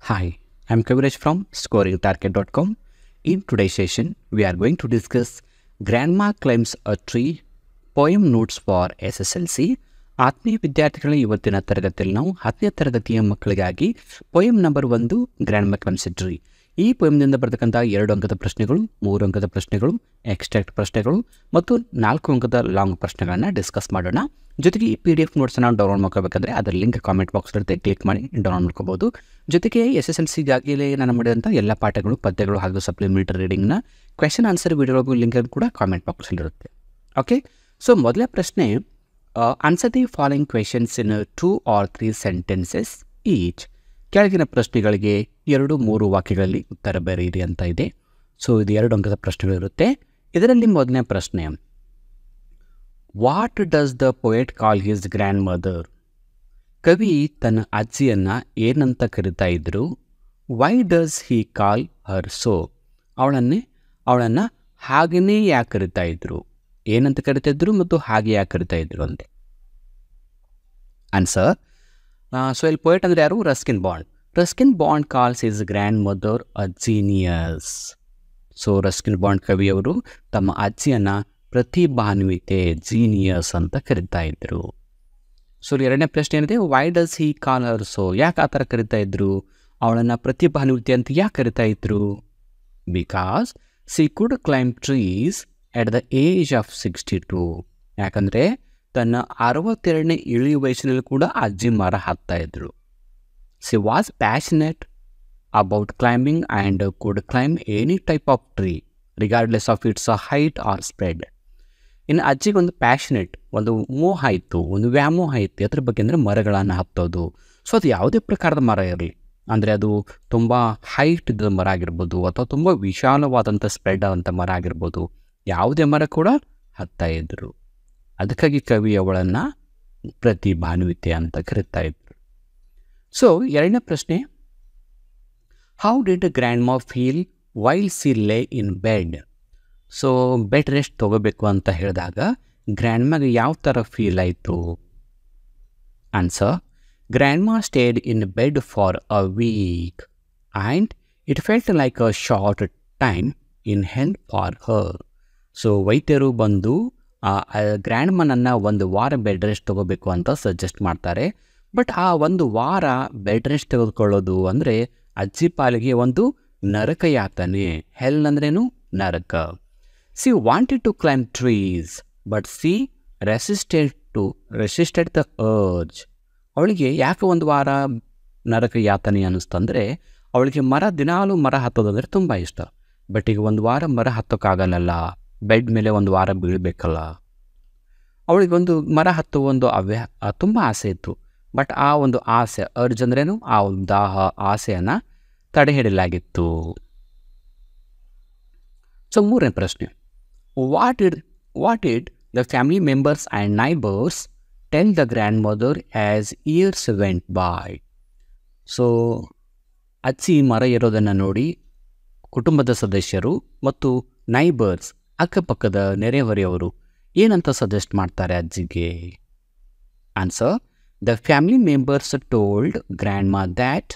Hi, I'm Kaviraj from scoringtarget.com. In today's session, we are going to discuss Grandma Climbs a Tree Poem Notes for SSLC. ಆತ್ಮೀಯ ವಿದ್ಯಾರ್ಥಿಗಳ ಇವತ್ತಿನ ತರಗತಿಯಲ್ಲಿ ನಾವು 10ನೇ ತರಗತಿಯ ಮಕ್ಕಳಿಗಾಗಿ poem number 1 grandma climbs a tree. ಈ ಪೊಯಮ್ನಿಂದ ಬರ್ತಕ್ಕಂಥ 2 ಅಂಕದ ಪ್ರಶ್ನೆಗಳು, 3 ಅಂಕದ ಪ್ರಶ್ನೆಗಳು, ಎಕ್ಸ್ಟ್ರಾಕ್ಟ್ ಪ್ರಶ್ನೆಗಳು ಮತ್ತು 4 ಅಂಕದ ಲಾಂಗ್ ಪ್ರಶ್ನೆಗಳನ್ನು ಡಿಸ್ಕಸ್ ಮಾಡೋಣ. ಜೊತೆಗೆ ಈ PDF ನೋಟ್ಸನ್ನು ಡೌನ್ಲೋಡ್ ಮಾಡ್ಕೋಬೇಕಂದ್ರೆ ಅದರ ಲಿಂಕ್ ಕಾಮೆಂಟ್ ಬಾಕ್ಸ್ ಇರುತ್ತೆ, ಕ್ಲಿಕ್ ಮಾಡಿ ಡೌನ್ಲೋಡ್ ಮಾಡ್ಕೋಬೋದು. ಜೊತೆಗೆ SSLCಗಾಗಿಯೇ ನಾನು ಮಾಡಿದಂಥ ಎಲ್ಲ ಪಾಠಗಳು, ಪದ್ಯಗಳು ಹಾಗೂ ಸಪ್ಲಿಮೆಂಟರಿ ರೀಡಿಂಗ್ನ ಕ್ವೆಶನ್ ಆನ್ಸರ್ ವಿಡಿಯೋಗೂ ಲಿಂಕ್ ಕೂಡ ಕಾಮೆಂಟ್ ಬಾಕ್ಸಲ್ಲಿರುತ್ತೆ. ಓಕೆ, ಸೊ ಮೊದಲನೇ ಪ್ರಶ್ನೆ, answer the following questions in 2 or 3 sentences each. ಕೆಳಗಿನ ಪ್ರಶ್ನೆಗಳಿಗೆ 2-3 ವಾಕ್ಯಗಳಲ್ಲಿ ಉತ್ತರ ಬರೆಯಿರಿ ಅಂತ ಇದೆ. ಸೊ ಇದು 2 ಅಂಕದ ಪ್ರಶ್ನೆಗಳಿರುತ್ತೆ. ಇದರಲ್ಲಿ ಮೊದಲನೇ ಪ್ರಶ್ನೆ, what does the poet call his grand mother? ಕವಿ ತನ್ನ ಅಜ್ಜಿಯನ್ನು ಏನಂತ ಕರಿತಾ ಇದ್ರು? Why does he call Har so? ಅವಳನ್ನು ಹಾಗೆಯೇ ಯಾಕೆ ಕರಿತಾ ಇದ್ರು? ಏನಂತ ಕರಿತಾ ಇದ್ರು ಮತ್ತು ಹಾಗೆ ಯಾಕೆ ಕರಿತಾ ಇದ್ರು ಅಂತೆ. ಆನ್ಸರ್, ಸೊ ಇಲ್ಲಿ ಪೊಯೆಟ್ ಅಂದರೆ ಯಾರು? Ruskin Bond. Ruskin Bond calls his grand mother a genius. So Ruskin Bond ಕವಿಯವರು ತಮ್ಮ ಅಜ್ಜಿಯನ್ನು ಪ್ರತಿಭಾನ್ವಿತೆ, ಜೀನಿಯಸ್ ಅಂತ ಕರಿತಾ ಇದ್ರು. ಸೊ ಎರಡನೇ ಪ್ರಶ್ನೆ ಏನಿದೆ, why does he call Har so? ಯಾಕೆ ಆ ಥರ ಕರಿತಾ ಇದ್ರು? ಅವಳನ್ನು ಪ್ರತಿಭಾನ್ವಿತೆ ಅಂತ ಯಾಕೆ ಕರಿತಾ ಇದ್ರು? Because C could climb trees at the age of 62. ಯಾಕಂದರೆ ತನ್ನ 62ನೇ ಇಳಿಯ ವಯಸ್ಸಿನಲ್ಲಿ ಕೂಡ ಅಜ್ಜಿ ಮರ ಹತ್ತಾ ಇದ್ರು. She was passionate about climbing and could climb any type of tree regardless of its height or spread. ಇನ್ನು ಅಜ್ಜಿಗೆ ಒಂದು ಪ್ಯಾಷನೆಟ್, ಒಂದು ಮೋಹ ಇತ್ತು, ಒಂದು ವ್ಯಾಮೋಹ ಇತ್ತು ಅದ್ರ ಬಗ್ಗೆ, ಅಂದರೆ ಮರಗಳನ್ನು ಹತ್ತೋದು. ಸೊ ಅದು ಯಾವುದೇ ಪ್ರಕಾರದ ಮರ ಇರಲಿ, ಅಂದರೆ ಅದು ತುಂಬ ಹೈಟ್ ಇದ್ದ ಮರ ಆಗಿರ್ಬೋದು ಅಥವಾ ತುಂಬ ವಿಶಾಲವಾದಂಥ ಸ್ಪ್ರೆಡ್ ಆದಂಥ ಮರ ಆಗಿರ್ಬೋದು, ಯಾವುದೇ ಮರ ಕೂಡ ಹತ್ತಾ ಇದ್ದರು. ಅದಕ್ಕಾಗಿ ಕವಿ ಅವಳನ್ನು ಪ್ರತಿಭಾನ್ವಿತೆ ಅಂತ ಕರಿತಾ ಇದ್ರು. ಸೊ ಎರಡನೇ ಪ್ರಶ್ನೆ, how did grandma feel while she lay in bed? So bed rest ತೊಗೋಬೇಕು ಅಂತ ಹೇಳಿದಾಗ ಗ್ರ್ಯಾಂಡ್ ಮ್ಯಾಗೆ ಯಾವ ಥರ ಫೀಲ್ ಆಯಿತು? Answer, grandma stayed in bed for a week and it felt like a short time in hell for her. So ವೈದ್ಯರು ಬಂದು ಗ್ರ್ಯಾಂಡ್ ಮನನ್ನು 1 ವಾರ ಬೆಡ್ ರೆಸ್ಟ್ ತೊಗೋಬೇಕು ಅಂತ ಸಜೆಸ್ಟ್ ಮಾಡ್ತಾರೆ. ಬಟ್ ಆ 1 ವಾರ ಬೆಡ್ ರೆಸ್ಟ್ ತೆಗೆದುಕೊಳ್ಳೋದು ಅಂದರೆ ಅಜ್ಜಿ ಪಾಲಿಗೆ ಒಂದು ನರಕ ಯಾತನೆ. ಹೆಲ್ ಅಂದ್ರೇನು? ನರಕ. She wanted to climb trees but she resisted the urge. ಅವಳಿಗೆ ಯಾಕೆ 1 ವಾರ ನರಕ ಯಾತನೆ ಅನ್ನಿಸ್ತಂದರೆ, ಅವಳಿಗೆ ದಿನಾಲೂ ಮರ ಹತ್ತೋದಂದರೆ ತುಂಬ ಇಷ್ಟ. ಬಟ್ ಈಗ 1 ವಾರ ಮರ ಹತ್ತೋಕ್ಕಾಗಲ್ಲ, ಬೆಡ್ ಮೇಲೆ 1 ವಾರ ಬೀಳಬೇಕಲ್ಲ. ಅವಳಿಗೊಂದು ಮರ ಹತ್ತುವ ಒಂದು ತುಂಬ ಆಸೆ ಇತ್ತು. ಬಟ್ ಆ ಒಂದು ಆಸೆ, ಅರ್ಜ್ ಅಂದ್ರೇನು? ಆ ಒಂದು ದಾಹ, ಆಸೆಯನ್ನು ತಡೆ ಹಿಡಿಯಲಾಗಿತ್ತು. ಸೊ ಮೂರನೇ ಪ್ರಶ್ನೆ, what did the family members and neighbours tell the grandmother as years went by? So ಅಜ್ಜಿ ಮರ ಇರೋದನ್ನು ನೋಡಿ ಕುಟುಂಬದ ಸದಸ್ಯರು ಮತ್ತು ನೈಬರ್ಸ್, ಅಕ್ಕಪಕ್ಕದ ನೆರೆಹೊರೆಯವರು ಏನಂತ ಸಜೆಸ್ಟ್ ಮಾಡ್ತಾರೆ ಅಜ್ಜಿಗೆ? Answer, the family members told grandma that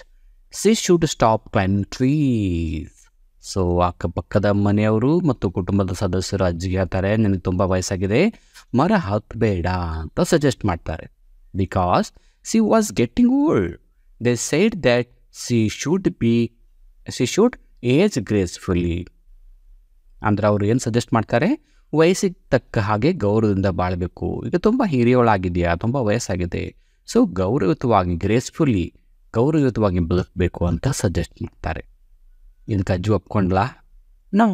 she should stop climbing trees. So ಅಕ್ಕಪಕ್ಕದ ಮನೆಯವರು ಮತ್ತು ಕುಟುಂಬದ ಸದಸ್ಯರು ಅಜ್ಜಿಗೆ ಹೇಳ್ತಾರೆ, ನನಗೆ ತುಂಬ ವಯಸ್ಸಾಗಿದೆ, ಮರ ಹತ್ತಬೇಡ ಅಂತ ಸಜೆಸ್ಟ್ ಮಾಡ್ತಾರೆ. Because C was getting old. They said that she should age gracefully. ಅಂದರೆ ಅವರು ಏನು ಸಜೆಸ್ಟ್ ಮಾಡ್ತಾರೆ? ವಯಸ್ಸಿಗೆ ತಕ್ಕ ಹಾಗೆ ಗೌರವದಿಂದ ಬಾಳಬೇಕು. ಈಗ ತುಂಬ ಹಿರಿಯೋಳಾಗಿದೆಯಾ, ತುಂಬ ವಯಸ್ಸಾಗಿದೆ, ಸೊ ಗೌರವಯುತವಾಗಿ, ಗೌರವಯುತವಾಗಿ ಬದುಕಬೇಕು ಅಂತ ಸಜೆಸ್ಟ್ ಮಾಡ್ತಾರೆ. ಇದಕ್ಕೆ ಅಜ್ಜಿ ಒಪ್ಕೊಂಡ್ಲಾ? No.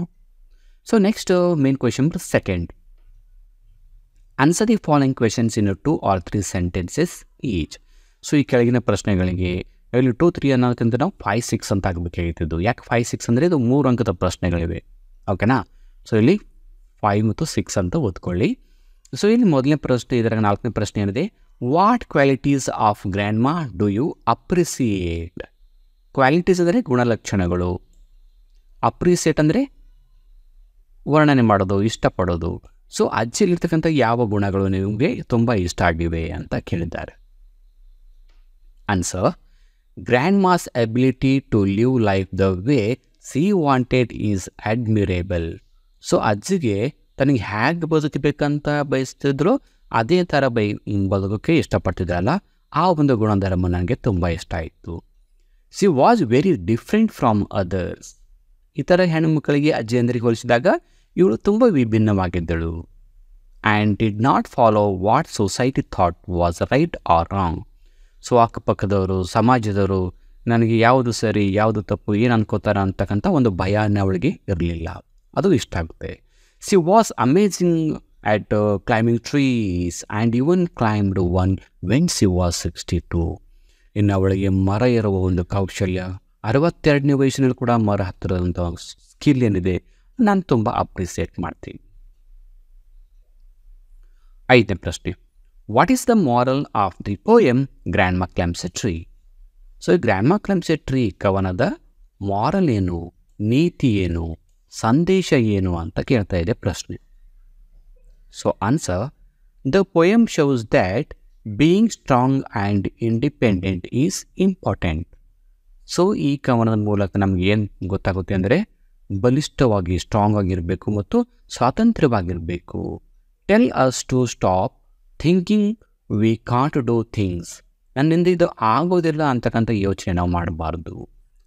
So next main question second, answer the following questions in 2 or 3 sentences each. So ಈ ಕೆಳಗಿನ ಪ್ರಶ್ನೆಗಳಿಗೆ ಇಲ್ಲಿ 2, 3 ಅನ್ನೋದಕ್ಕಿಂತ ನಾವು 5, 6 ಅಂತ ಆಗಬೇಕಾಗಿತ್ತು. ಯಾಕೆ 5, 6 ಅಂದರೆ ಇದು 3 ಅಂಕದ ಪ್ರಶ್ನೆಗಳಿವೆ. ಓಕೆನಾ? ಸೊ ಇಲ್ಲಿ 5 ಮತ್ತು 6 ಅಂತ ಓದ್ಕೊಳ್ಳಿ. ಸೊ ಇಲ್ಲಿ ಮೊದಲನೇ ಪ್ರಶ್ನೆ, ಇದರ 4ನೇ ಪ್ರಶ್ನೆ ಏನಿದೆ, ವಾಟ್ ಕ್ವಾಲಿಟೀಸ್ ಆಫ್ ಗ್ರ್ಯಾಂಡ್ ಮಾ ಡು ಯು ಅಪ್ರಿಸಿಯೇಟ್? ಕ್ವಾಲಿಟೀಸ್ ಅಂದರೆ ಗುಣಲಕ್ಷಣಗಳು, ಅಪ್ರಿಸಿಯೇಟ್ ಅಂದರೆ ವರ್ಣನೆ ಮಾಡೋದು, ಇಷ್ಟಪಡೋದು. ಸೊ ಅಜ್ಜಿಯಲ್ಲಿರ್ತಕ್ಕಂಥ ಯಾವ ಗುಣಗಳು ನಿಮಗೆ ತುಂಬ ಇಷ್ಟ ಆಗಿವೆ ಅಂತ ಕೇಳಿದ್ದಾರೆ. Answer, Grandma's ability to live life the way she wanted is admirable. So ಅಜ್ಜಿಗೆ ತನಗೆ ಹೇಗೆ ಬದುಕಬೇಕಂತ ಬಯಸ್ತಿದ್ರು ಅದೇ ಥರ ಬದುಕೋಕ್ಕೆ ಇಷ್ಟಪಡ್ತಿದ್ರಲ್ಲ, ಆ ಒಂದು ಗುಣಧರ್ಮ ನನಗೆ ತುಂಬ ಇಷ್ಟ ಆಯಿತು. She was very different from others. ಇತರ ಹೆಣ್ಣುಮಕ್ಕಳಿಗೆ ಅಜ್ಜಿಯಂದರಿಗೆ ಹೋಲಿಸಿದಾಗ ಇವಳು ತುಂಬ ವಿಭಿನ್ನವಾಗಿದ್ದಳು. And did not follow what society thought was right or wrong. So ಅಕ್ಕಪಕ್ಕದವರು, ಸಮಾಜದವರು ನನಗೆ ಯಾವುದು ಸರಿ ಯಾವುದು ತಪ್ಪು ಏನು ಅನ್ಕೋತಾರ ಅಂತಕ್ಕಂಥ ಒಂದು ಭಯನೇ ಅವಳಿಗೆ ಇರಲಿಲ್ಲ. ಅದು ಇಷ್ಟ ಆಗುತ್ತೆ. She was amazing at climbing trees and even climbed one when she was 62. ಇನ್ನು ಅವಳಿಗೆ ಮರ ಏರುವ ಒಂದು ಕೌಶಲ್ಯ, 62ನೇ ವಯಸ್ಸಿನಲ್ಲಿ ಕೂಡ ಮರ ಹತ್ತಿರೋಂಥ ಸ್ಕಿಲ್ ಏನಿದೆ ನಾನು ತುಂಬ ಅಪ್ರಿಸಿಯೇಟ್ ಮಾಡ್ತೀನಿ. 5ನೇ ಪ್ರಶ್ನೆ, what is the moral of the poem grand ಮಾ ಕ್ಲೈಮ್ಸ್ ಎ ಟ್ರೀ? ಸೊ ಈ ಗ್ರ್ಯಾಂಡ್ ಮಾ ಕ್ಲೈಮ್ಸ್ ಎ ಟ್ರೀ ಕವನದ ಮಾರಲ್ ಏನು, ನೀತಿ ಏನು, ಸಂದೇಶ ಏನು ಅಂತ ಕೇಳ್ತಾ ಇದೆ ಪ್ರಶ್ನೆ. So answer, the poem shows that being strong and independent is important. So ಈ ಕವನದ ಮೂಲಕ ನಮ್ಗೆ ಏನು ಗೊತ್ತಾಗುತ್ತೆ ಅಂದರೆ ಬಲಿಷ್ಠವಾಗಿ ಸ್ಟ್ರಾಂಗ್ ಆಗಿರಬೇಕು ಮತ್ತು ಸ್ವಾತಂತ್ರ್ಯವಾಗಿರಬೇಕು. Tell us to stop thinking we can't do things. ನನ್ನಿಂದ ಇದು ಆಗೋದಿಲ್ಲ ಅಂತಕ್ಕಂಥ ಯೋಚನೆ ನಾವು ಮಾಡಬಾರ್ದು.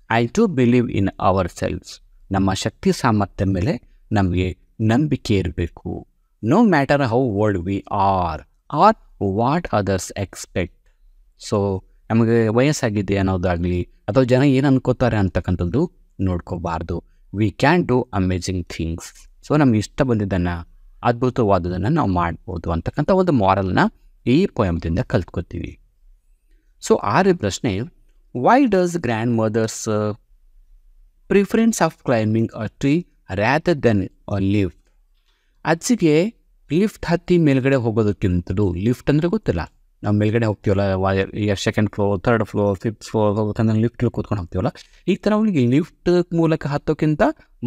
I too believe in ourselves. ನಮ್ಮ ಶಕ್ತಿ ಸಾಮರ್ಥ್ಯ ಮೇಲೆ ನಮಗೆ ನಂಬಿಕೆ ಇರಬೇಕು. No matter how old we are what others expect. So ನಮಗೆ ವಯಸ್ಸಾಗಿದೆ ಅನ್ನೋದಾಗಲಿ ಅಥವಾ ಜನ ಏನು ಅನ್ಕೋತಾರೆ ಅಂತಕ್ಕಂಥದ್ದು ನೋಡ್ಕೋಬಾರ್ದು. We can do amazing things. So ನಮ್ಗೆ ಇಷ್ಟ ಬಂದಿದ್ದನ್ನು, ಅದ್ಭುತವಾದದನ್ನು ನಾವು ಮಾಡ್ಬೋದು ಅಂತಕ್ಕಂಥ ಒಂದು ಮಾರಲ್ನ ಈ ಪೊಯಮ್ದಿಂದ ಕಲ್ತ್ಕೋತೀವಿ. ಸೊ 6ನೇ ಪ್ರಶ್ನೆ, why does grandmother's preference of climbing a tree rather than a lift? ಅಜ್ಜಿಗೆ ಲಿಫ್ಟ್ ಹತ್ತಿ ಮೇಲ್ಗಡೆ ಹೋಗೋದಕ್ಕಿಂತಲೂ, ಲಿಫ್ಟ್ ಅಂದರೆ ಗೊತ್ತಿಲ್ಲ, ನಾವು ಮೇಲ್ಗಡೆ ಹೋಗ್ತೀವಲ್ಲ, second floor, 3rd floor, 5th floor ಹೋಗ್ಬೇಕಂದ್ರೆ ಲಿಫ್ಟಲ್ಲಿ ಕೂತ್ಕೊಂಡು ಹೋಗ್ತೀವಲ್ಲ, ಈ ಥರ ಅವಳಿಗೆ ಲಿಫ್ಟ್ ಮೂಲಕ ಹತ್ತೋಕ್ಕಿಂತ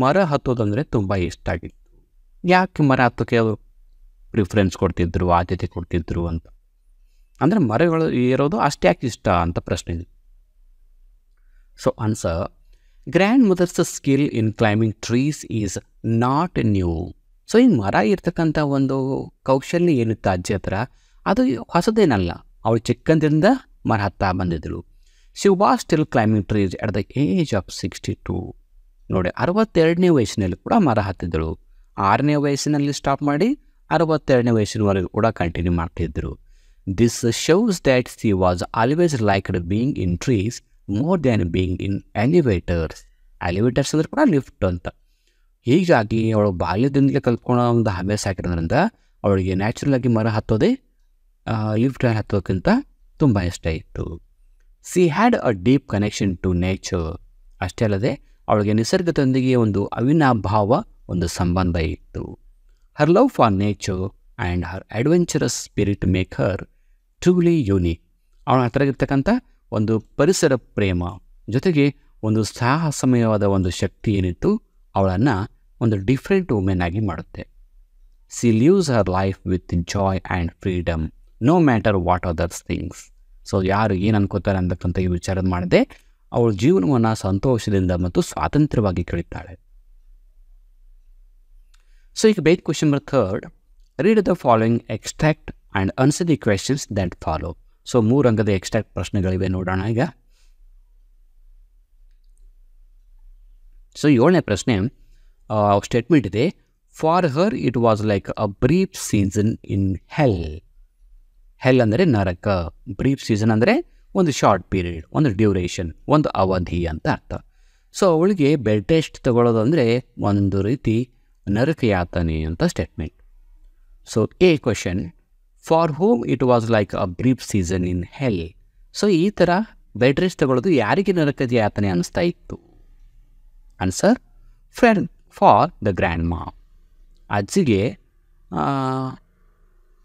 ಮರ ಹತ್ತೋದಂದರೆ ತುಂಬ ಇಷ್ಟ ಆಗಿತ್ತು. ಯಾಕೆ ಮರ ಹತ್ತೋಕ್ಕೆ ಅವರು ಪ್ರಿಫರೆನ್ಸ್ ಕೊಡ್ತಿದ್ರು, ಆದ್ಯತೆ ಕೊಡ್ತಿದ್ರು ಅಂತ ಅಂದರೆ ಮರಗಳು ಇರೋದು ಅಷ್ಟೇ ಯಾಕೆ ಇಷ್ಟ ಅಂತ ಪ್ರಶ್ನೆ ಇದೆ. So answer, grandmother's skill in climbing trees is not new. So ಈ ಮರ ಇರ್ತಕ್ಕಂಥ ಒಂದು ಕೌಶಲ್ಯ ಏನಿತ್ತು ಅಜ್ಜಿ ಹತ್ರ, ಅದು ಹೊಸದೇನಲ್ಲ. ಅವಳು ಚಿಕ್ಕಂದಿನಿಂದ ಮರ ಹತ್ತಾ ಬಂದಿದ್ದಳು. She was still climbing trees at the age of 62. ನೋಡಿ, 62ನೇ ವಯಸ್ಸಿನಲ್ಲಿ ಕೂಡ ಮರ ಹತ್ತಿದ್ದಳು. 6ನೇ ವಯಸ್ಸಿನಲ್ಲಿ ಸ್ಟಾಪ್ ಮಾಡಿ 62ನೇ ವಯಸ್ಸಿನವರೆಗೂ ಕೂಡ ಕಂಟಿನ್ಯೂ ಮಾಡ್ತಿದ್ದರು. This shows that she was always liked being in trees more than being in elevators. Elevators ಅಂದರೆ ಕೂಡ ಲಿಫ್ಟ್ ಅಂತ. ಹೀಗಾಗಿ ಅವಳು ಬಾಲ್ಯದಿಂದಲೇ ಕಲ್ತ್ಕೊಳ್ಳೋ ಒಂದು ಹವ್ಯಾಸ ಆಗಿರೋದ್ರಿಂದ ಅವಳಿಗೆ ನ್ಯಾಚುರಲ್ ಆಗಿ ಮರ ಹತ್ತೋದೇ ಲಿಫ್ಟ್ ಹತ್ತೋಕ್ಕಿಂತ ತುಂಬ ಇಷ್ಟ ಇತ್ತು. She had a deep connection to nature. ಅಷ್ಟೇ ಅಲ್ಲದೆ ಅವಳಿಗೆ ನಿಸರ್ಗದೊಂದಿಗೆ ಒಂದು ಅವಿನಾಭಾವ ಒಂದು ಸಂಬಂಧ ಇತ್ತು. Her love for nature and her adventurous spirit make her truly unique. ಅವಳ ಹತ್ರ ಇರ್ತಕ್ಕಂಥ ಒಂದು ಪರಿಸರ ಪ್ರೇಮ ಜೊತೆಗೆ ಒಂದು ಸಾಹಸಮಯವಾದ ಒಂದು ಶಕ್ತಿ ಏನಿತ್ತು ಅವಳನ್ನು ಒಂದು ಡಿಫ್ರೆಂಟ್ ವುಮೆನ್ ಆಗಿ ಮಾಡುತ್ತೆ. She leaves her life with joy and freedom no matter what others things. So ಯಾರು ಏನು ಅನ್ಕೋತಾರೆ ಅಂತಕ್ಕಂಥ ಈ ವಿಚಾರ ಮಾಡದೆ ಅವಳ ಜೀವನವನ್ನು ಸಂತೋಷದಿಂದ ಮತ್ತು ಸ್ವಾತಂತ್ರ್ಯವಾಗಿ ಕಳೀತಾಳೆ. ಸೊ ಈಗ ಬೇಕ್ question number 3, read the following extract and answer the questions that follow. So 3 ಅಂಕದ ಎಕ್ಸ್ಟ್ರಾಕ್ಟ್ ಪ್ರಶ್ನೆಗಳಿವೆ, ನೋಡೋಣ ಈಗ. ಸೊ 7ನೇ ಪ್ರಶ್ನೆ ಸ್ಟೇಟ್ಮೆಂಟ್ ಇದೆ, for her it was like a brief season in hell. Hell ಅಂದರೆ ನರಕ, ಬ್ರೀಫ್ ಸೀಸನ್ ಅಂದರೆ ಒಂದು ಶಾರ್ಟ್ ಪೀರಿಯಡ್, ಒಂದು ಡ್ಯೂರೇಷನ್, ಒಂದು ಅವಧಿ ಅಂತ ಅರ್ಥ. ಸೊ ಅವಳಿಗೆ ಬೆಡ್ ರೆಸ್ಟ್ ತಗೊಳ್ಳೋದು ಅಂದರೆ ಒಂದು ರೀತಿ ನರಕ ಯಾತನೆ ಅಂತ statement. So a question, for home it was like a brief season in hell. So ಈ ಥರ ಬೆಡ್ ರೆಸ್ಟ್ ತಗೊಳ್ಳೋದು ಯಾರಿಗೆ ನರಕದ ಯಾತನೆ ಅನ್ನಿಸ್ತಾ ಇತ್ತು? ಆನ್ಸರ್, ಫಾರ್ ದ ಗ್ರ್ಯಾಂಡ್ ಮಾ. ಅಜ್ಜಿಗೆ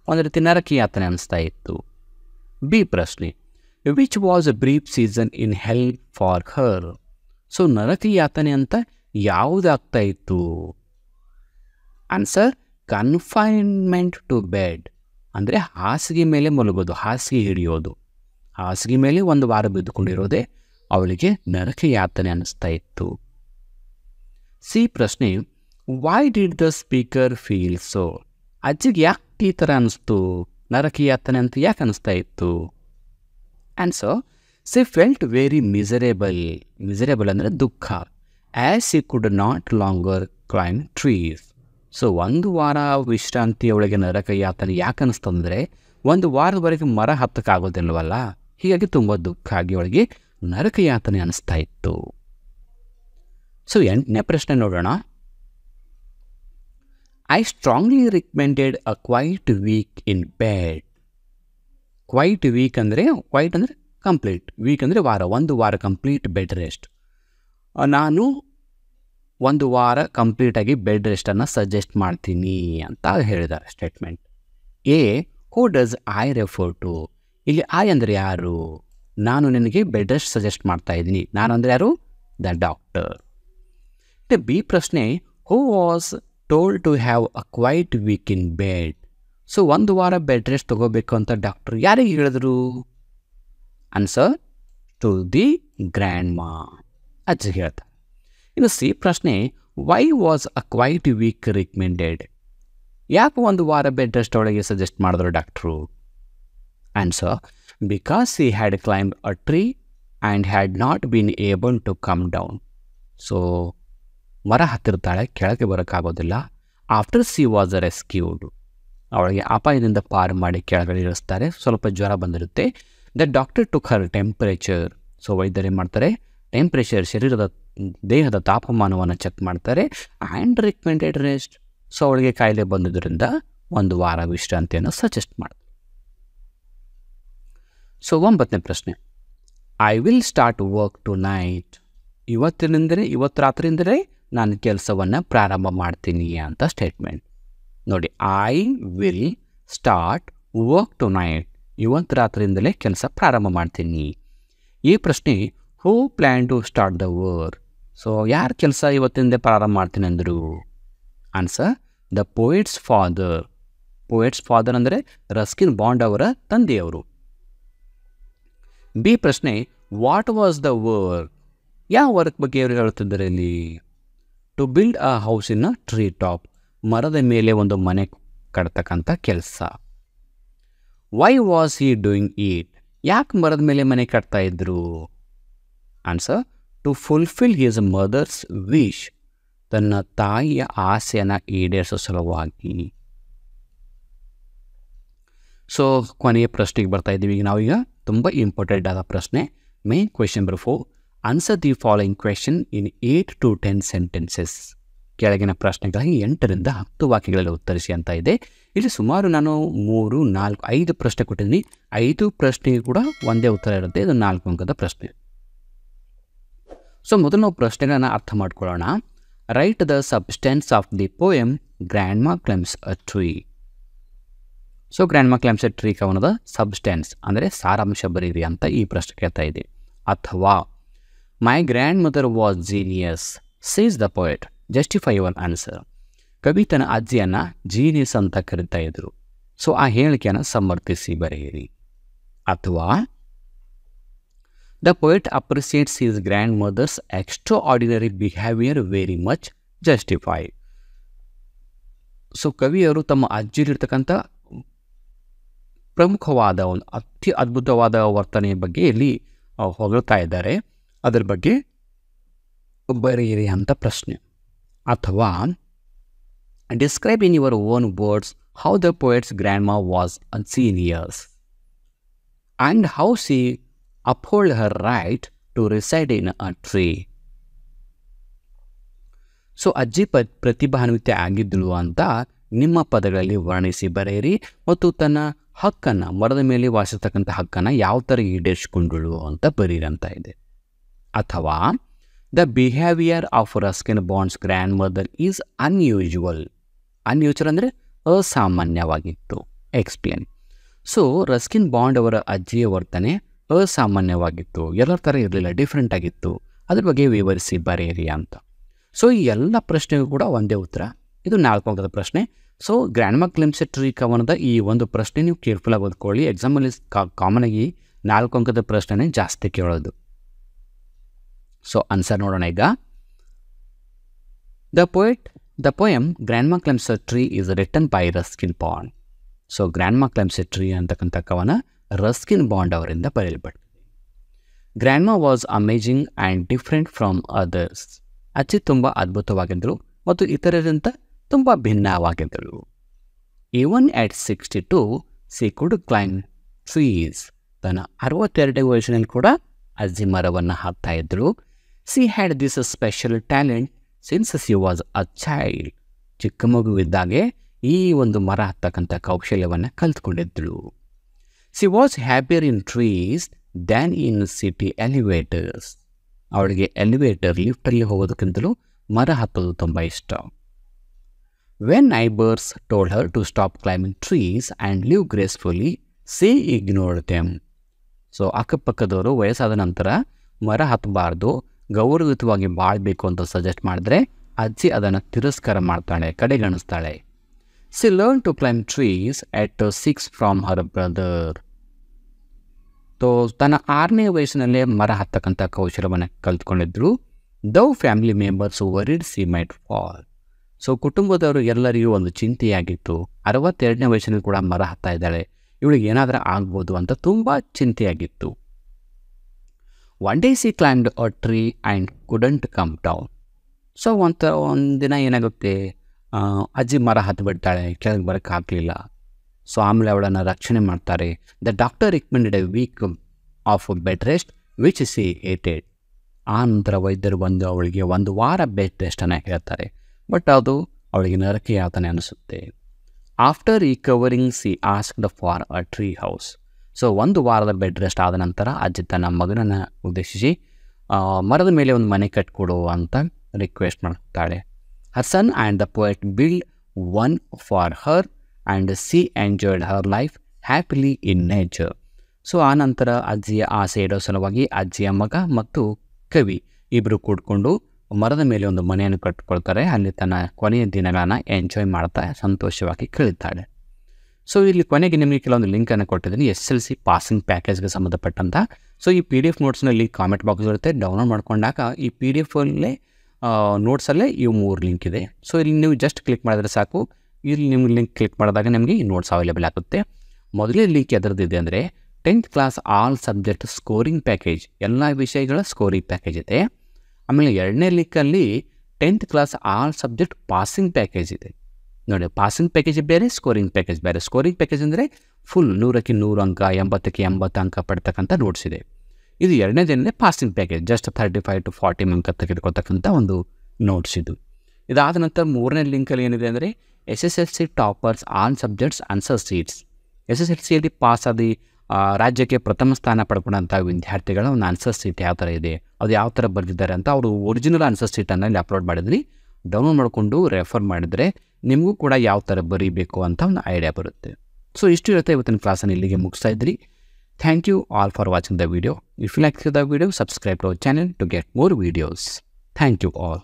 ಒಂದು ರೀತಿ ನರಕ ಯಾತನೆ ಅನ್ನಿಸ್ತಾ ಇತ್ತು. ಬಿ ಪ್ರಶ್ನೆ, which was a brief season in hell for her. So ನರಕ ಯಾತನೆ ಅಂತ ಯಾವುದಾಗ್ತಾ ಇತ್ತು? ಆನ್ಸರ್, ಕನ್ಫೈನ್ಮೆಂಟ್ ಟು ಬೆಡ್ ಅಂದರೆ ಹಾಸಿಗೆ ಮೇಲೆ ಮಲಗೋದು, ಹಾಸಿಗೆ ಹಿಡಿಯೋದು. ಹಾಸಿಗೆ ಮೇಲೆ 1 ವಾರ ಬಿದ್ದುಕೊಂಡಿರೋದೇ ಅವಳಿಗೆ ನರಕ ಯಾತನೆ ಅನ್ನಿಸ್ತಾ ಇತ್ತು. ಸಿ ಪ್ರಶ್ನೆ, why did the speaker feel so? ಅಜ್ಜಿಗೆ ಯಾಕೆ ಈ ಥರ ಅನ್ನಿಸ್ತು, ನರಕ ಯಾತನೆ ಅಂತ ಯಾಕೆ ಅನ್ನಿಸ್ತಾ ಇತ್ತು? Answer, C felt very miserable ಅಂದರೆ ದುಃಖ. As she could not longer climb trees. So 1 ವಾರ ವಿಶ್ರಾಂತಿ ಅವಳಿಗೆ ನರಕ ಯಾತನೆ ಯಾಕೆ ಅನ್ನಿಸ್ತಂದರೆ 1 ವಾರದವರೆಗೆ ಮರ ಹತ್ತಕ್ಕಾಗೋದಿಲ್ವಲ್ಲ, ಹೀಗಾಗಿ ತುಂಬ ದುಃಖ ಆಗಿ ಅವಳಿಗೆ ನರಕ ಯಾತನೆ ಅನ್ನಿಸ್ತಾ ಇತ್ತು. ಸೊ 8ನೇ ಪ್ರಶ್ನೆ ನೋಡೋಣ. I strongly recommended a quite week in bed. Quite week ಅಂದರೆ ಕಂಪ್ಲೀಟ್, ವೀಕ್ ಅಂದರೆ ವಾರ, 1 ವಾರ ಕಂಪ್ಲೀಟ್ ಬೆಡ್ ರೆಸ್ಟ್. ನಾನು 1 ವಾರ ಕಂಪ್ಲೀಟಾಗಿ ಬೆಡ್ ರೆಸ್ಟನ್ನು ಸಜೆಸ್ಟ್ ಮಾಡ್ತೀನಿ ಅಂತ ಹೇಳಿದ್ದಾರೆ statement. A, who does I refer to? ಇಲ್ಲಿ ಐ ಅಂದರೆ ಯಾರು? ನಾನು ನಿನಗೆ ಬೆಡ್ ರೆಸ್ಟ್ ಸಜೆಸ್ಟ್ ಮಾಡ್ತಾ ಇದ್ದೀನಿ. ನಾನು ಅಂದರೆ ಯಾರು? The doctor. ಬಿ ಪ್ರಶ್ನೆ, who was told to have a quite week in bed? So 1 ವಾರ ಬೆಡ್ ರೆಸ್ಟ್ ತೊಗೋಬೇಕು ಅಂತ ಡಾಕ್ಟರ್ ಯಾರಿಗೆ ಹೇಳಿದ್ರು? ಆನ್ಸರ್, ಟು ದಿ ಗ್ರ್ಯಾಂಡ್ ಮಾ, ಅಜ್ಜಿಗೆ ಹೇಳ್ತಾರೆ. ಇನ್ನು ಸಿ ಪ್ರಶ್ನೆ, why was a quite week recommended? ಯಾಕೆ 1 ವಾರ ಬೆಡ್ ರೆಸ್ಟ್ ಒಳಗೆ ಸಜೆಸ್ಟ್ ಮಾಡಿದ್ರು doctor? Answer, because he had climb a tree and had not been able to come down. So ಮರ ಹತ್ತಿರ್ತಾಳೆ, ಕೆಳಗೆ ಬರೋಕ್ಕಾಗೋದಿಲ್ಲ. ಆಫ್ಟರ್ ಸಿ ವಾಸ್ ರೆಸ್ಕ್ಯೂಡ್, ಅವಳಿಗೆ ಅಪಾಯದಿಂದ ಪಾರು ಮಾಡಿ ಕೆಳಗಡೆ ಇಳಿಸ್ತಾರೆ. ಸ್ವಲ್ಪ ಜ್ವರ ಬಂದಿರುತ್ತೆ. The doctor took her temperature. So ವೈದ್ಯರು ಏನು ಮಾಡ್ತಾರೆ? ಟೆಂಪ್ರೇಚರ್, ದೇಹದ ತಾಪಮಾನವನ್ನು ಚೆಕ್ ಮಾಡ್ತಾರೆ. And recommended rest. ಸೊ ಅವಳಿಗೆ ಕಾಯಿಲೆ ಬಂದಿದ್ದರಿಂದ 1 ವಾರ ವಿಶ್ರಾಂತಿಯನ್ನು ಸಜೆಸ್ಟ್ ಮಾಡ್ತಾರೆ. ಸೊ 9ನೇ ಪ್ರಶ್ನೆ, I will start work tonight. ಇವತ್ತು ರಾತ್ರಿಯಿಂದಲೇ ನಾನು ಕೆಲಸವನ್ನು ಪ್ರಾರಂಭ ಮಾಡ್ತೀನಿ ಅಂತ ಸ್ಟೇಟ್ಮೆಂಟ್. ನೋಡಿ, I will start work tonight, ಇವತ್ತು ರಾತ್ರಿಯಿಂದಲೇ ಕೆಲಸ ಪ್ರಾರಂಭ ಮಾಡ್ತೀನಿ. ಈ ಪ್ರಶ್ನೆ, who plan to start the work? So ಯಾರು ಕೆಲಸ ಇವತ್ತಿಂದ ಪ್ರಾರಂಭ ಮಾಡ್ತೀನಿ ಅಂದರು? Answer, the poet's father. Poet's father ಅಂದರೆ ರಸ್ಕಿನ್ ಬಾಂಡ್ ಅವರ ತಂದೆಯವರು. ಬಿ ಪ್ರಶ್ನೆ, ವಾಟ್ ವಾಸ್ ದ ವರ್ಕ್? ಯಾವ ವರ್ಕ್ ಬಗ್ಗೆ ಅವರು ಹೇಳ್ತಿದ್ದಾರೆ ಇಲ್ಲಿ? To build a house in a tree top, ಮರದ ಮೇಲೆ ಒಂದು ಮನೆ ಕಟ್ತಕ್ಕಂಥ ಕೆಲಸ. Why was he doing it? ಯಾಕೆ ಮರದ ಮೇಲೆ ಮನೆ ಕಟ್ತಾ ಇದ್ರು? Answer, to fulfil his mother's wish, ತನ್ನ ತಾಯಿಯ ಆಸೆಯನ್ನು ಈಡೇರಿಸೋ ಸಲುವಾಗಿ. ಸೊ ಕೊನೆಯ ಪ್ರಶ್ನೆಗೆ ಬರ್ತಾ ಇದ್ದೀವಿ ಈಗ ನಾವೀಗ. ತುಂಬ ಇಂಪಾರ್ಟೆಂಟ್ ಆದ ಪ್ರಶ್ನೆ, main question number 4. Answer the following question in 8 to 10 sentences. ಕೆಳಗಿನ ಪ್ರಶ್ನೆಗಳಿಗೆ 8 ರಿಂದ 10 ವಾಕ್ಯಗಳಲ್ಲಿ ಉತ್ತರಿಸಿ ಅಂತ ಇದೆ. ಇಲ್ಲಿ ಸುಮಾರು ನಾನು 3, 4, 5 ಪ್ರಶ್ನೆ ಕೊಟ್ಟಿದ್ದೀನಿ. 5 ಪ್ರಶ್ನೆಗೆ ಕೂಡ ಒಂದೇ ಉತ್ತರ ಇರುತ್ತೆ. ಇದು 4 ಅಂಕದ ಪ್ರಶ್ನೆ. ಸೊ ಮೊದಲು ನಾವು ಪ್ರಶ್ನೆಗಳನ್ನು ಅರ್ಥ ಮಾಡ್ಕೊಳ್ಳೋಣ. Right the substance of the poem grand ಮಾ ಕ್ಲೈಂಬ್ಸ್ ಅ ಟ್ರೀ. ಸೊ ಗ್ರ್ಯಾಂಡ್ ಮಾ ಕ್ಲೈಂಬ್ಸ್ ಅ ಟ್ರೀ ಕವನದ ಸಬ್ಸ್ಟೆನ್ಸ್ ಅಂದರೆ ಸಾರಾಂಶ ಬರೀರಿ ಅಂತ ಈ ಪ್ರಶ್ನೆ ಕೇಳ್ತಾ ಇದೆ. ಅಥವಾ my grandmother was genius says the poet, justify your answer. ಕವಿ ತನ್ನ ಅಜ್ಜಿಯನ್ನು ಜೀನಿಯಸ್ ಅಂತ ಕರೀತಾ ಇದ್ರು. ಸೊ ಆ ಹೇಳಿಕೆಯನ್ನು ಸಮರ್ಥಿಸಿ ಬರೆಯಿರಿ. ಅಥವಾ the poet appreciates his grandmother's extraordinary behaviour very much, justify. So ಕವಿಯವರು ತಮ್ಮ ಅಜ್ಜಿಲಿರ್ತಕ್ಕಂಥ ಪ್ರಮುಖವಾದ ಒಂದು ಅತಿ ಅದ್ಭುತವಾದ ವರ್ತನೆಯ ಬಗ್ಗೆ ಇಲ್ಲಿ ಹೊಗಳ್ತಾ ಇದ್ದಾರೆ, ಅದರ ಬಗ್ಗೆ ಬರೆಯಿರಿ ಅಂತ ಪ್ರಶ್ನೆ. ಅಥವಾ describe in your own words how the poet's grandma was a genius and how she uphold her right to reside in a tree. So ಅಜ್ಜಿ ಪ್ರತಿಭಾನ್ವಿತೆ ಆಗಿದ್ದಳು ಅಂತ ನಿಮ್ಮ ಪದಗಳಲ್ಲಿ ವರ್ಣಿಸಿ ಬರೆಯಿರಿ. ಮತ್ತು ತನ್ನ ಹಕ್ಕನ್ನು, ಮರದ ಮೇಲೆ ವಾಸಿಸ್ತಕ್ಕಂಥ ಹಕ್ಕನ್ನು ಯಾವ ಥರ ಈಡೇರಿಸಿಕೊಂಡಳು ಅಂತ ಬರೀರಿ ಅಂತ ಇದೆ. ಅಥವಾ the behaviour of Ruskin bonds grand mother is unusual. Unusual ಅಂದರೆ ಅಸಾಮಾನ್ಯವಾಗಿತ್ತು. ಎಕ್ಸ್ಪ್ಲೇನ್. ಸೊ ರಸ್ಕಿನ್ ಬಾಂಡ್ ಅವರ ಅಜ್ಜಿಯ ವರ್ತನೆ ಅಸಾಮಾನ್ಯವಾಗಿತ್ತು, ಎಲ್ಲರ ಥರ ಇರಲಿಲ್ಲ, ಡಿಫ್ರೆಂಟ್ ಆಗಿತ್ತು. ಅದ್ರ ಬಗ್ಗೆ ವಿವರಿಸಿ ಬರೆಯಿರಿ ಅಂತ. ಸೊ ಈ ಎಲ್ಲ ಪ್ರಶ್ನೆಗೂ ಕೂಡ ಒಂದೇ ಉತ್ತರ. ಇದು 4 ಅಂಕದ ಪ್ರಶ್ನೆ. ಸೊ ಗ್ರ್ಯಾಂಡ್ ಮಾ ಕ್ಲೈಂಬ್ಸ್ ಅ ಟ್ರೀ ಕವನದ ಈ ಒಂದು ಪ್ರಶ್ನೆ ನೀವು ಕೇರ್ಫುಲ್ಲಾಗಿ ಓದ್ಕೊಳ್ಳಿ. ಎಕ್ಸಾಮಲ್ಲಿ ಕಾಮನಾಗಿ 4 ಅಂಕದ ಪ್ರಶ್ನೆನೇ ಜಾಸ್ತಿ ಕೇಳೋದು. ಸೊ ಆನ್ಸರ್ ನೋಡೋಣ ಈಗ. The poem Grandma Climbs a Tree is written by Ruskin Bond. So grandma climbs a tree ಅಂತಕ್ಕಂಥ ಕವನ ರಸ್ಕಿನ್ ಬಾಂಡ್ ಅವರಿಂದ ಬರೆಯಲ್ಪಟ್ಟಿದೆ. Grandma was amazing and different from others. ಅಜ್ಜಿ ತುಂಬ ಅದ್ಭುತವಾಗಿದ್ದರು ಮತ್ತು ಇತರರಿಂದ ತುಂಬ ಭಿನ್ನವಾಗಿದ್ದರು. Even at 62 she could climb trees. ತನ್ನ 62 ವಯಸ್ಸಿನಲ್ಲಿ ಕೂಡ ಅಜ್ಜಿ ಮರವನ್ನು ಹಾಕ್ತಾ ಇದ್ದರು. She had this special talent since she was a child. ಚಿಕ್ಕ ಮಗುವಿದ್ದಾಗೆ ಈ ಒಂದು ಮರ ಹತ್ತಕ್ಕಂಥ ಕೌಶಲ್ಯವನ್ನು ಕಲ್ತ್ಕೊಂಡಿದ್ದಳು. She was happier in trees than in city elevators. ಅವಳಿಗೆ ಎಲಿವೇಟರ್ ಲಿಫ್ಟಲ್ಲಿ ಹೋಗೋದಕ್ಕಿಂತಲೂ ಮರ ಹತ್ತೋದು ತುಂಬ ಇಷ್ಟ. When neighbours told her to stop climbing trees and live gracefully she ignored them. So ಅಕ್ಕಪಕ್ಕದವರು ವಯಸ್ಸಾದ ನಂತರ ಮರ ಹತ್ತಬಾರ್ದು, ಗೌರವಯುತವಾಗಿ ಬಾಳಬೇಕು ಅಂತ ಸಜೆಸ್ಟ್ ಮಾಡಿದ್ರೆ ಅಜ್ಜಿ ಅದನ್ನು ತಿರಸ್ಕಾರ ಮಾಡ್ತಾಳೆ, ಕಡೆಗಣಿಸ್ತಾಳೆ. She learned to climb trees at 6 from her brother. ತನ್ನ 6ನೇ ವಯಸ್ಸಿನಲ್ಲೇ ಮರ ಹತ್ತಕ್ಕಂಥ ಕೌಶಲವನ್ನು ಕಲ್ತ್ಕೊಂಡಿದ್ರು. Though family members worried she might fall. So ಕುಟುಂಬದವರು ಎಲ್ಲರಿಗೂ ಒಂದು ಚಿಂತೆಯಾಗಿತ್ತು. 62ನೇ ವಯಸ್ಸಿನಲ್ಲಿ ಕೂಡ ಮರ ಹತ್ತಾ ಇದ್ದಾಳೆ, ಇವಳಿಗೆ ಏನಾದರೂ ಆಗ್ಬೋದು ಅಂತ ತುಂಬ ಚಿಂತೆಯಾಗಿತ್ತು. One day she climbed a tree and couldn't come down. So ಒಂದು ದಿನ ಏನಾಗುತ್ತೆ, ಅಜ್ಜಿ ಮರ ಹತ್ತಿಬಿಡ್ತಾಳೆ, ಕೆಳಗೆ ಬರೋಕ್ಕಾಗಲಿಲ್ಲ. ಸೊ ಆಮೇಲೆ ಅವಳನ್ನು ರಕ್ಷಣೆ ಮಾಡ್ತಾರೆ. The doctor recommended a week of bed rest which she hated. ಆ ನಂತರ ವೈದ್ಯರು ಬಂದು ಅವಳಿಗೆ 1 ವಾರ ಬೆಡ್ ರೆಸ್ಟನ್ನು ಹೇಳ್ತಾರೆ, ಬಟ್ ಅದು ಅವಳಿಗೆ ನರಕ ಯಾತನೆ ಅನಿಸುತ್ತೆ. After recovering C asked for a tree house. So 1 ವಾರದ ಬೆಡ್ ರೆಸ್ಟ್ ಆದ ನಂತರ ಅಜ್ಜಿ ತನ್ನ ಮಗನನ್ನು ಉದ್ದೇಶಿಸಿ ಮರದ ಮೇಲೆ ಒಂದು ಮನೆ ಕಟ್ಟಿಕೊಡು ಅಂತ ರಿಕ್ವೆಸ್ಟ್ ಮಾಡ್ತಾಳೆ. Her son and the poet built one for her and she enjoyed her life happily in nature. So ಆ ನಂತರ ಅಜ್ಜಿಯ ಆಸೆ ಇಡೋ ಸಲುವಾಗಿ ಅಜ್ಜಿಯ ಮಗ ಮತ್ತು ಕವಿ ಇಬ್ಬರು ಕೂಡ್ಕೊಂಡು ಮರದ ಮೇಲೆ ಒಂದು ಮನೆಯನ್ನು ಕಟ್ಟಿಕೊಳ್ತಾರೆ. ಅಲ್ಲಿ ತನ್ನ ಕೊನೆಯ ದಿನಗಳನ್ನು ಎಂಜಾಯ್ ಮಾಡ್ತಾ ಸಂತೋಷವಾಗಿ ಕಳೀತಾಳೆ. ಸೊ ಇಲ್ಲಿ ಕೊನೆಗೆ ನಿಮಗೆ ಕೆಲವೊಂದು ಲಿಂಕನ್ನು ಕೊಟ್ಟಿದ್ದೀನಿ SSLC ಪಾಸಿಂಗ್ ಪ್ಯಾಕೇಜ್ಗೆ ಸಂಬಂಧಪಟ್ಟಂಥ. ಸೊ ಈ PDF ನೋಟ್ಸ್ನಲ್ಲಿ ಕಾಮೆಂಟ್ ಬಾಕ್ಸ್ ಇರುತ್ತೆ, ಡೌನ್ಲೋಡ್ ಮಾಡ್ಕೊಂಡಾಗ ಈ PDF ಅಲ್ಲೇ ನೋಟ್ಸಲ್ಲೇ ಇವು 3 ಲಿಂಕ್ ಇದೆ. ಸೊ ಇಲ್ಲಿ ನೀವು ಜಸ್ಟ್ ಕ್ಲಿಕ್ ಮಾಡಿದ್ರೆ ಸಾಕು. ಇಲ್ಲಿ ನಿಮ್ಗೆ ಲಿಂಕ್ ಕ್ಲಿಕ್ ಮಾಡಿದಾಗ ನಿಮಗೆ ಈ ನೋಟ್ಸ್ ಅವೈಲೇಬಲ್ ಆಗುತ್ತೆ. ಮೊದಲೇ ಲಿಂಕ್ ಎದರದಿದೆ ಅಂದರೆ 10th class all subject scoring package, ಎಲ್ಲ ವಿಷಯಗಳ ಸ್ಕೋರಿಂಗ್ ಪ್ಯಾಕೇಜ್ ಇದೆ. ಆಮೇಲೆ 2ನೇ ಲಿಂಕಲ್ಲಿ 10th class all subject passing package ಇದೆ. ನೋಡಿ, ಪಾಸಿಂಗ್ ಪ್ಯಾಕೇಜ್ ಬೇರೆ, ಸ್ಕೋರಿಂಗ್ ಪ್ಯಾಕೇಜ್ ಬೇರೆ. ಸ್ಕೋರಿಂಗ್ ಪ್ಯಾಕೇಜ್ ಅಂದರೆ ಫುಲ್ 100ಕ್ಕೆ 100 ಅಂಕ, 80ಕ್ಕೆ 80 ಅಂಕ ಪಡ್ತಕ್ಕಂಥ ನೋಟ್ಸ್ ಇದೆ. ಇದು 2ನೇದೇನಿದೆ ಪಾಸಿಂಗ್ ಪ್ಯಾಕೇಜ್, ಜಸ್ಟ್ 35 to 40 ಅಂಕ ತೆಗೆದುಕೊಳ್ತಕ್ಕಂಥ ಒಂದು ನೋಟ್ಸ್ ಇದು. ಇದಾದ ನಂತರ 3ನೇ ಲಿಂಕಲ್ಲಿ ಏನಿದೆ ಅಂದರೆ SSLC toppers all subjects answer sheets. SSLCಯಲ್ಲಿ ಪಾಸ್ ಆದಿ ರಾಜ್ಯಕ್ಕೆ ಪ್ರಥಮ ಸ್ಥಾನ ಪಡ್ಕೊಂಡಂಥ ವಿದ್ಯಾರ್ಥಿಗಳ ಒಂದು ಆನ್ಸರ್ ಶೀಟ್ ಯಾವ ಥರ ಇದೆ, ಅದು ಯಾವ ಥರ ಬರೆದಿದ್ದಾರೆ ಅಂತ ಅವರು ಒರಿಜಿನಲ್ ಆನ್ಸರ್ ಶೀಟನ್ನು ಇಲ್ಲಿ ಅಪ್ಲೋಡ್ ಮಾಡಿದ್ರಿ. ಡೌನ್ಲೋಡ್ ಮಾಡಿಕೊಂಡು ರೆಫರ್ ಮಾಡಿದರೆ ನಿಮಗೂ ಕೂಡ ಯಾವ ಥರ ಬರೀಬೇಕು ಅಂತ ಒಂದು ಐಡಿಯಾ ಬರುತ್ತೆ. ಸೊ ಇಷ್ಟು ಇರುತ್ತೆ ಇವತ್ತಿನ ಕ್ಲಾಸನ್ನು ಇಲ್ಲಿಗೆ ಮುಗಿಸ್ತಾ ಇದ್ರಿ. Thank you all for watching the video. If you like the video, subscribe to our channel to get more videos. Thank you all.